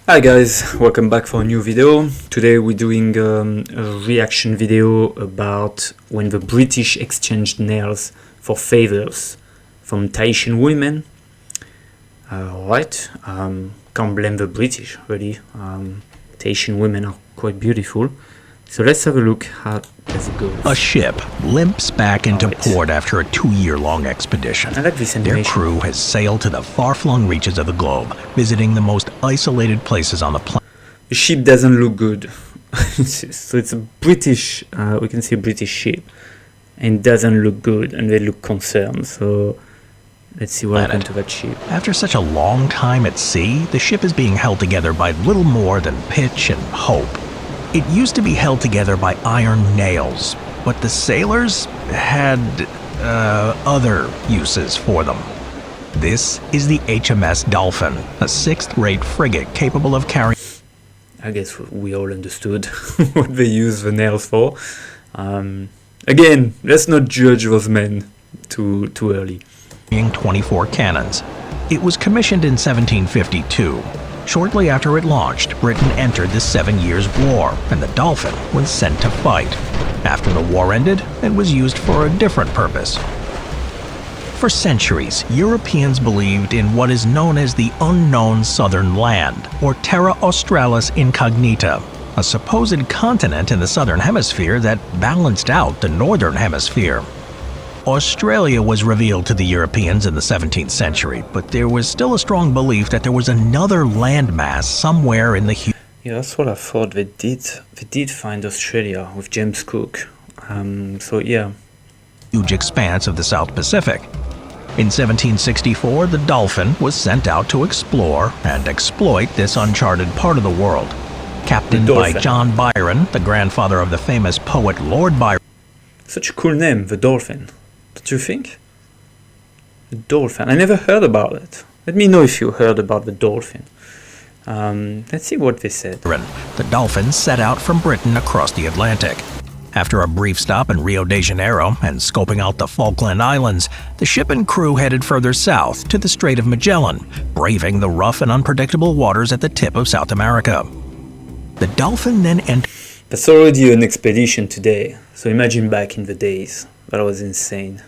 Hi guys, welcome back for a new video. Today we're doing a reaction video about when the British exchanged nails for favors from Tahitian women. Can't blame the British really. Tahitian women are quite beautiful. So let's have a look how does it go. A ship limps back into port after a 2-year-long expedition. I like this Their animation. crew has sailed to the far-flung reaches of the globe, visiting the most isolated places on the planet. The ship doesn't look good. So it's a British, we can see a British ship, and it doesn't look good, and they look concerned. So let's see what happened to that ship. After such a long time at sea, the ship is being held together by little more than pitch and hope. It used to be held together by iron nails, but the sailors had other uses for them. This is the HMS Dolphin, a sixth-rate frigate capable of carrying... I guess we all understood what they use the nails for. Again, let's not judge those men too early. 24 cannons. It was commissioned in 1752. Shortly after it launched, Britain entered the 7 Years' War, and the Dolphin was sent to fight. After the war ended, it was used for a different purpose. For centuries, Europeans believed in what is known as the unknown southern land, or Terra Australis Incognita, a supposed continent in the southern hemisphere that balanced out the northern hemisphere. Australia was revealed to the Europeans in the 17th century, but there was still a strong belief that there was another landmass somewhere in the Yeah, that's what I thought. They did find Australia with James Cook. So yeah. Huge expanse of the South Pacific. In 1764, the Dolphin was sent out to explore and exploit this uncharted part of the world. Captained by John Byron, the grandfather of the famous poet Lord Byron. Such a cool name, the Dolphin. Don't you think? The Dolphin. I never heard about it. Let me know if you heard about the Dolphin. Let's see what they said. The Dolphin set out from Britain across the Atlantic. After a brief stop in Rio de Janeiro and scoping out the Falkland Islands, the ship and crew headed further south to the Strait of Magellan, braving the rough and unpredictable waters at the tip of South America. The Dolphin then entered... That's already an expedition today, so imagine back in the days. That was insane.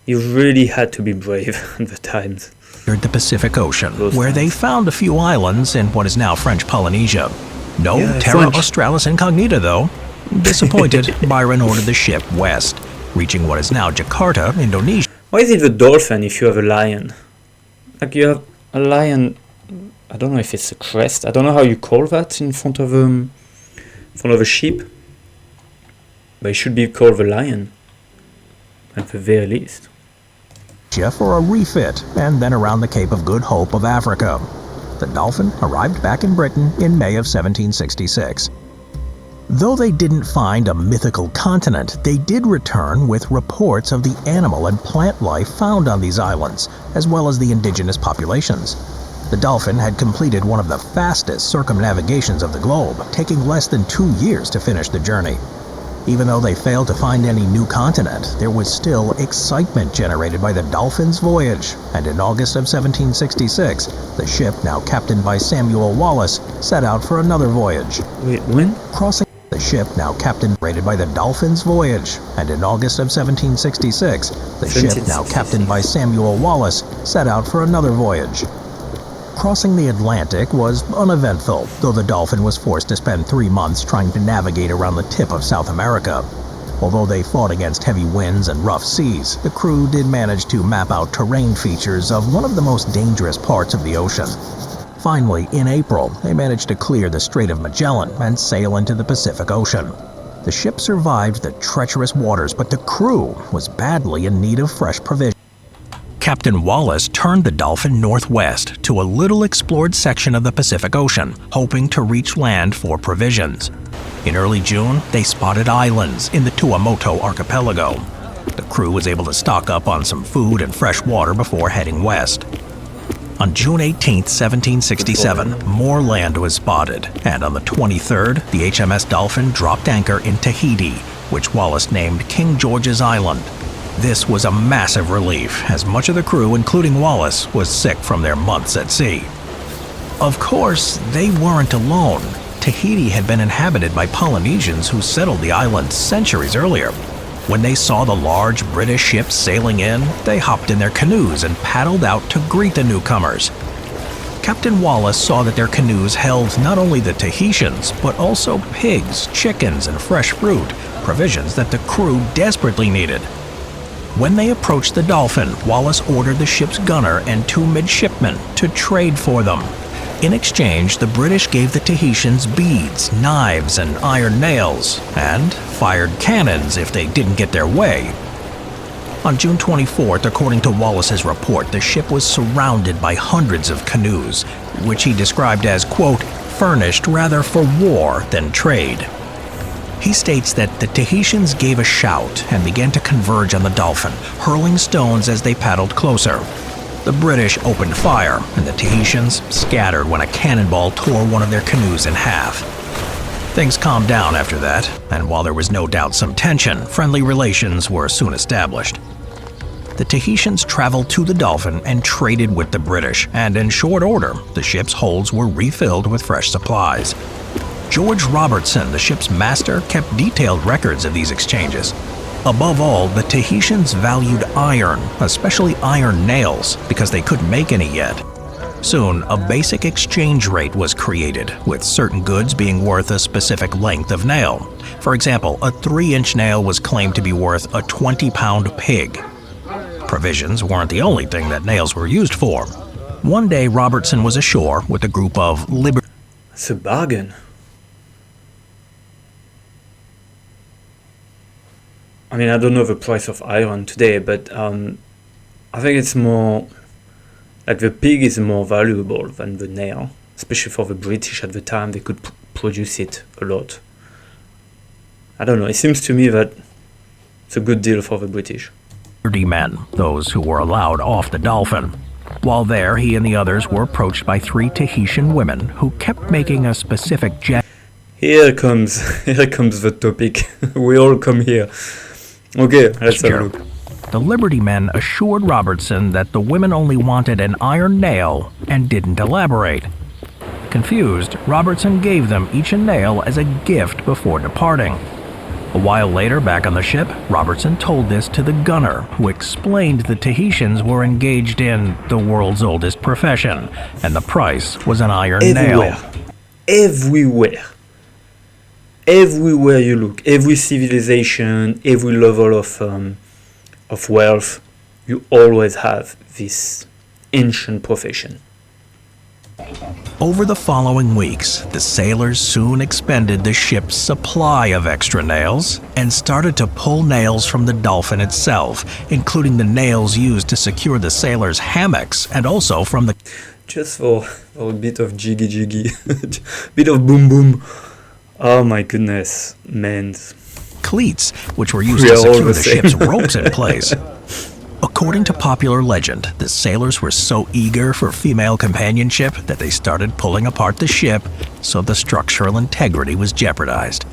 You really had to be brave at the times. The Pacific Ocean, where they found a few islands in what is now French Polynesia. No Terra Australis Incognita, though. Disappointed, Byron ordered the ship west, reaching what is now Jakarta, Indonesia. Why is it the Dolphin if you have a lion? Like you have a lion, I don't know if it's a crest, I don't know how you call that in front of a ship. But it should be called the lion, at the very least. For a refit, and then around the Cape of Good Hope of Africa. The Dolphin arrived back in Britain in May of 1766. Though they didn't find a mythical continent, they did return with reports of the animal and plant life found on these islands, as well as the indigenous populations. The Dolphin had completed one of the fastest circumnavigations of the globe, taking less than 2 years to finish the journey. Even though they failed to find any new continent, there was still excitement generated by the Dolphin's voyage, and in August of 1766, the ship, now captained by Samuel Wallis, set out for another voyage. Wait, when? Crossing the ship, now captained by the Dolphin's voyage, and in August of 1766, the ship, now captained by Samuel Wallis, set out for another voyage. Crossing the Atlantic was uneventful, though the Dolphin was forced to spend 3 months trying to navigate around the tip of South America. Although they fought against heavy winds and rough seas, the crew did manage to map out terrain features of one of the most dangerous parts of the ocean. Finally, in April, they managed to clear the Strait of Magellan and sail into the Pacific Ocean. The ship survived the treacherous waters, but the crew was badly in need of fresh provisions. Captain Wallis turned the Dolphin northwest to a little explored section of the Pacific Ocean, hoping to reach land for provisions. In early June, they spotted islands in the Tuamotu archipelago. The crew was able to stock up on some food and fresh water before heading west. On June 18, 1767, more land was spotted, and on the 23rd, the HMS Dolphin dropped anchor in Tahiti, which Wallis named King George's Island. This was a massive relief, as much of the crew, including Wallis, was sick from their months at sea. Of course, they weren't alone. Tahiti had been inhabited by Polynesians who settled the island centuries earlier. When they saw the large British ships sailing in, they hopped in their canoes and paddled out to greet the newcomers. Captain Wallace saw that their canoes held not only the Tahitians, but also pigs, chickens, and fresh fruit, provisions that the crew desperately needed. When they approached the Dolphin, Wallace ordered the ship's gunner and 2 midshipmen to trade for them. In exchange, the British gave the Tahitians beads, knives, and iron nails, and fired cannons if they didn't get their way. On June 24th, according to Wallace's report, the ship was surrounded by hundreds of canoes, which he described as, quote, furnished rather for war than trade. He states that the Tahitians gave a shout and began to converge on the Dolphin, hurling stones as they paddled closer. The British opened fire, and the Tahitians scattered when a cannonball tore one of their canoes in half. Things calmed down after that, and while there was no doubt some tension, friendly relations were soon established. The Tahitians traveled to the Dolphin and traded with the British, and in short order, the ship's holds were refilled with fresh supplies. George Robertson, the ship's master, kept detailed records of these exchanges. Above all, the Tahitians valued iron, especially iron nails, because they couldn't make any yet. Soon, a basic exchange rate was created, with certain goods being worth a specific length of nail. For example, a 3-inch nail was claimed to be worth a 20-pound pig. Provisions weren't the only thing that nails were used for. One day, Robertson was ashore with a group of It's a bargain. I mean, I don't know the price of iron today, but I think it's more like the pig is more valuable than the nail, especially for the British at the time. They could produce it a lot. I don't know, it seems to me that it's a good deal for the British. men, those who were allowed off the Dolphin. While there, he and the others were approached by 3 Tahitian women who kept making a specific Here comes the topic. We all come here. Okay, let's have a look. The Liberty men assured Robertson that the women only wanted an iron nail and didn't elaborate. Confused, Robertson gave them each a nail as a gift before departing. A while later, back on the ship, Robertson told this to the gunner, who explained the Tahitians were engaged in the world's oldest profession, and the price was an iron nail. Everywhere. Everywhere you look, every civilization, every level of wealth, you always have this ancient profession. Over the following weeks, the sailors soon expended the ship's supply of extra nails and started to pull nails from the Dolphin itself, including the nails used to secure the sailors' hammocks and also from the... Just for a bit of jiggy, bit of boom boom. Oh my goodness, man. Cleats, which were used to secure the ship's ropes in place. According to popular legend, the sailors were so eager for female companionship that they started pulling apart the ship, so the structural integrity was jeopardized.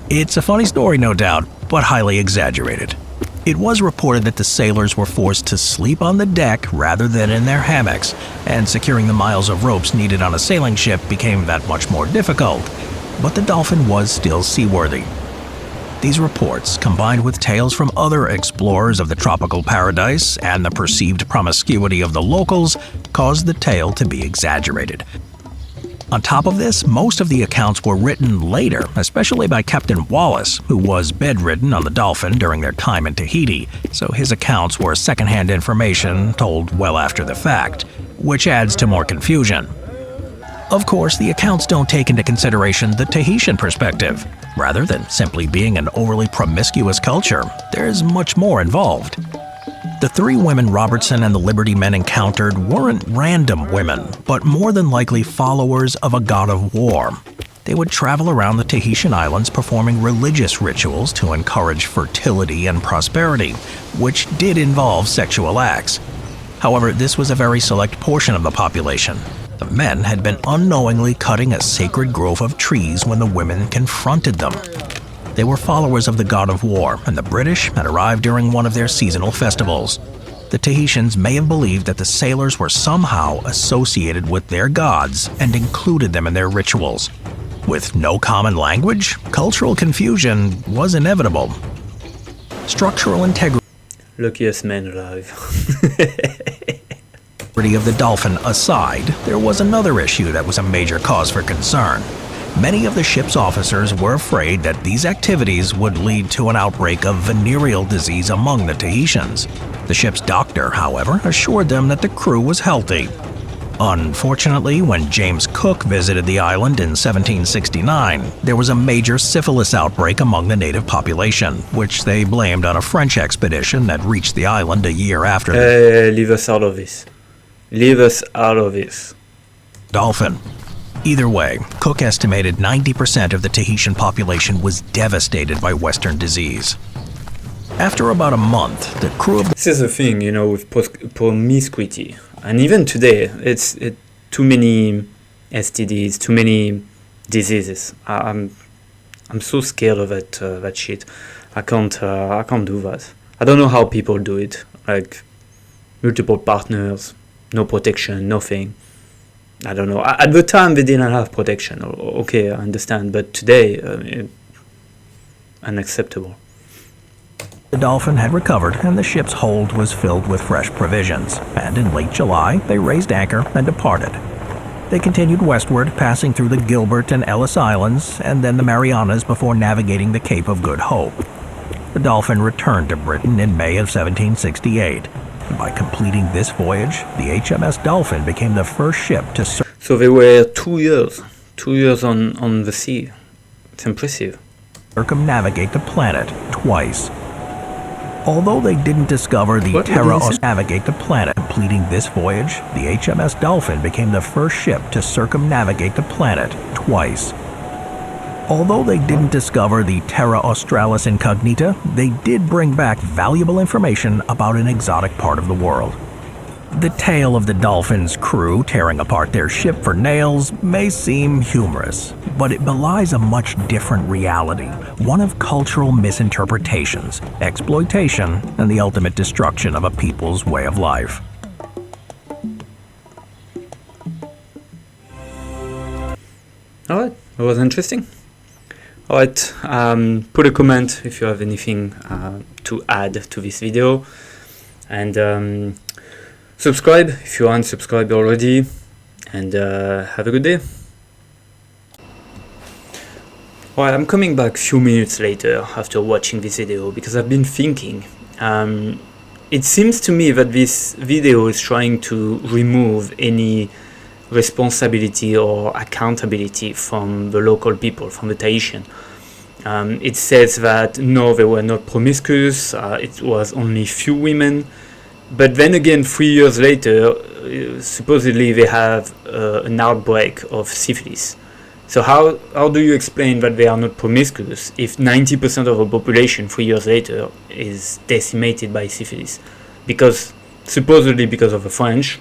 It's a funny story, no doubt, but highly exaggerated. It was reported that the sailors were forced to sleep on the deck rather than in their hammocks, and securing the miles of ropes needed on a sailing ship became that much more difficult. But the Dolphin was still seaworthy. These reports, combined with tales from other explorers of the tropical paradise and the perceived promiscuity of the locals, caused the tale to be exaggerated. On top of this, most of the accounts were written later, especially by Captain Wallace, who was bedridden on the Dolphin during their time in Tahiti, so his accounts were secondhand information told well after the fact, which adds to more confusion. Of course, the accounts don't take into consideration the Tahitian perspective. Rather than simply being an overly promiscuous culture, there's much more involved. The 3 women Robertson and the Liberty men encountered weren't random women, but more than likely followers of a god of war. They would travel around the Tahitian islands performing religious rituals to encourage fertility and prosperity, which did involve sexual acts. However, this was a very select portion of the population. The men had been unknowingly cutting a sacred grove of trees when the women confronted them. They were followers of the god of war, and the British had arrived during one of their seasonal festivals. the Tahitians may have believed that the sailors were somehow associated with their gods and included them in their rituals. With no common language, cultural confusion was inevitable. Structural integrity Luckiest man alive. of the dolphin aside, there was another issue that was a major cause for concern. Many of the ship's officers were afraid that these activities would lead to an outbreak of venereal disease among the Tahitians. The ship's doctor, however, assured them that the crew was healthy. Unfortunately, when James Cook visited the island in 1769, there was a major syphilis outbreak among the native population, which they blamed on a French expedition that reached the island a year after the Leave us out of this. Leave us out of this. dolphin. Either way, Cook estimated 90% of the Tahitian population was devastated by Western disease. After about a month, the crew of This is the thing, you know, with promiscuity. And even today, it's too many STDs, too many diseases. I'm so scared of that shit. I can't do that. I don't know how people do it. Like multiple partners, no protection, nothing. I don't know. At the time, they didn't have protection. Okay, I understand. But today, unacceptable. the dolphin had recovered and the ship's hold was filled with fresh provisions, and in late July, they raised anchor and departed. They continued westward, passing through the Gilbert and Ellis Islands and then the Marianas before navigating the Cape of Good Hope. The dolphin returned to Britain in May of 1768. By completing this voyage, the HMS Dolphin became the first ship to So they were 2 years on the sea. It's impressive. circumnavigate the planet twice. Although they didn't discover the What Terra is it? navigate the planet, completing this voyage, the HMS Dolphin became the first ship to circumnavigate the planet twice. Although they didn't discover the Terra Australis Incognita, they did bring back valuable information about an exotic part of the world. The tale of the Dolphin's crew tearing apart their ship for nails may seem humorous, but it belies a much different reality, one of cultural misinterpretations, exploitation, and the ultimate destruction of a people's way of life. Alright, that was interesting. Alright, put a comment if you have anything to add to this video, and subscribe if you aren't subscribed already, and have a good day. Alright, I'm coming back a few minutes later after watching this video because I've been thinking. It seems to me that this video is trying to remove any responsibility or accountability from the local people, from the Tahitian. It says that no, they were not promiscuous, it was only few women, but then again 3 years later, supposedly they have an outbreak of syphilis. So how do you explain that they are not promiscuous if 90% of the population 3 years later is decimated by syphilis? Because supposedly because of the French,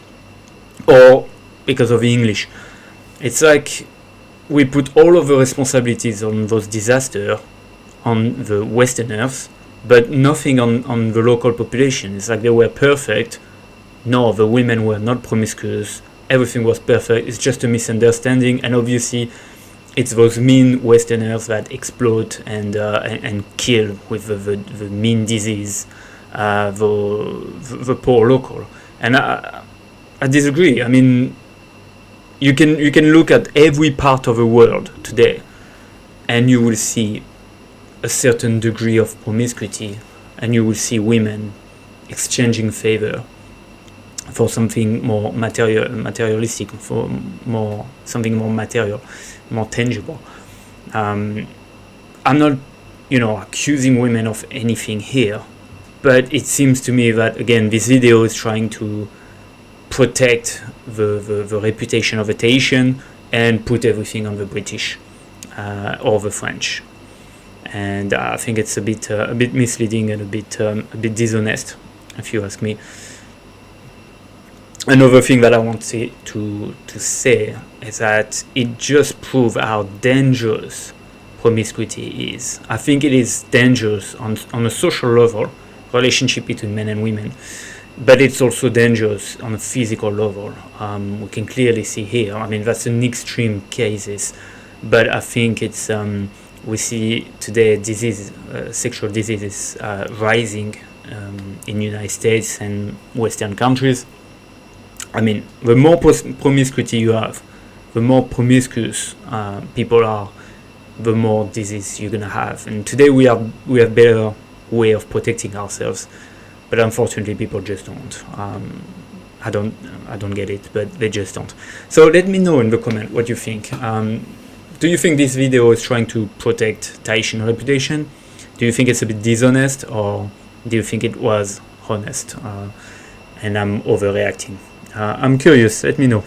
or because of the English. It's like we put all of the responsibilities on those disasters on the Westerners, but nothing on the local population. It's like they were perfect. No, the women were not promiscuous. Everything was perfect. It's just a misunderstanding, and obviously it's those mean Westerners that exploit and kill with the mean disease the poor local. And I disagree. I mean, you can look at every part of the world today, and you will see a certain degree of promiscuity, and you will see women exchanging favor for something more materialistic, for something more material, more tangible. I'm not, accusing women of anything here, but it seems to me that again this video is trying to protect the reputation of the Tahitian and put everything on the British or the French, and I think it's a bit misleading and a bit dishonest, if you ask me. Another thing that I want to say is that it just proves how dangerous promiscuity is. I think it is dangerous on a social level, relationship between men and women. but it's also dangerous on a physical level. We can clearly see here. I mean, that's an extreme cases, but I think it's we see today disease, sexual diseases rising in United States and Western countries. I mean, the more promiscuity you have, the more promiscuous people are, the more disease you're gonna have. And today we have better way of protecting ourselves, but unfortunately people just don't. I don't get it, but they just don't. So let me know in the comment what you think. Do you think this video is trying to protect Tahitian reputation? Do you think it's a bit dishonest, or do you think it was honest and I'm overreacting? I'm curious, let me know.